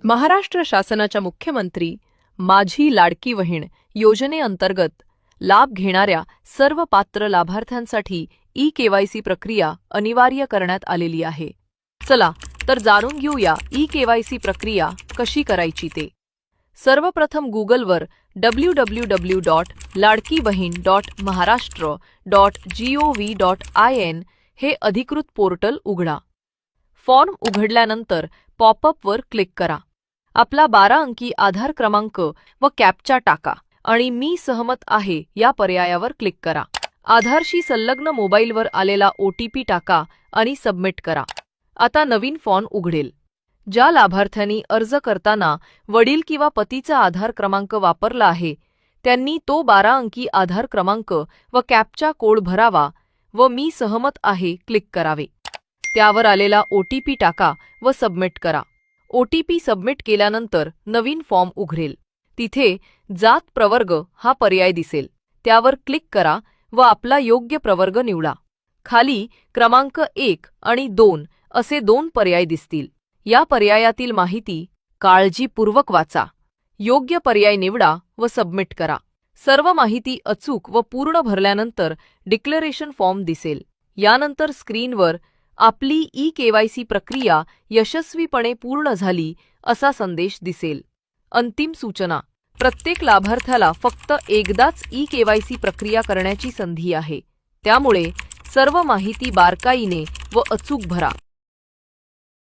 महाराष्ट्र शासनाच्या मुख्यमंत्री माझी लाडकी बहीण योजनेअंतर्गत लाभ घेणाऱ्या सर्व पात्र लाभार्थ्यांसाठी ई-केवायसी प्रक्रिया अनिवार्य करण्यात आलेली आहे. चला तर जाणून घेऊया ई-केवायसी प्रक्रिया कशी करायची ते. सर्वप्रथम गुगलवर www.ladkibaheen.maharashtra.gov.in हे अधिकृत पोर्टल उघडा. फॉर्म उघडल्यानंतर पॉपअपवर क्लिक करा. आपला 12 अंकी आधार क्रमांक व कॅप्चा टाका आणि मी सहमत आहे या पर्यायावर क्लिक करा. आधारशी संलग्न मोबाईलवर आलेला OTP टाका आणि सबमिट करा. आता नवीन फॉर्म उघडेल. ज्या लाभार्थ्यांनी अर्ज करताना वडील किंवा पतीचा आधार क्रमांक वापरला आहे त्यांनी तो 12 अंकी आधार क्रमांक व कॅप्चा कोड भरावा व मी सहमत आहे क्लिक करावे. त्यावर आलेला OTP टाका व सबमिट करा. OTP सबमिट केल्यानंतर नवीन फॉर्म उघडेल. तिथे जात प्रवर्ग हा पर्याय दिसेल. त्यावर क्लिक करा व आपला योग्य प्रवर्ग निवडा. खाली क्रमांक 1 आणि 2 असे 2 पर्याय दिसतील. या पर्यायातील माहिती काळजीपूर्वक वाचा. योग्य पर्याय निवडा व सबमिट करा. सर्व माहिती अचूक व पूर्ण भरल्यानंतर डिक्लेरेशन फॉर्म दिसेल. यानंतर स्क्रीनवर आपली ई-केवायसी प्रक्रिया यशस्वीपणे पूर्ण झाली असा संदेश दिसेल. अंतिम सूचना: प्रत्येक लाभार्थ्याला फक्त एकदाच ई-केवायसी प्रक्रिया करण्याची संधी आहे. त्यामुळे सर्व माहिती बारकाईने व अचूक भरा.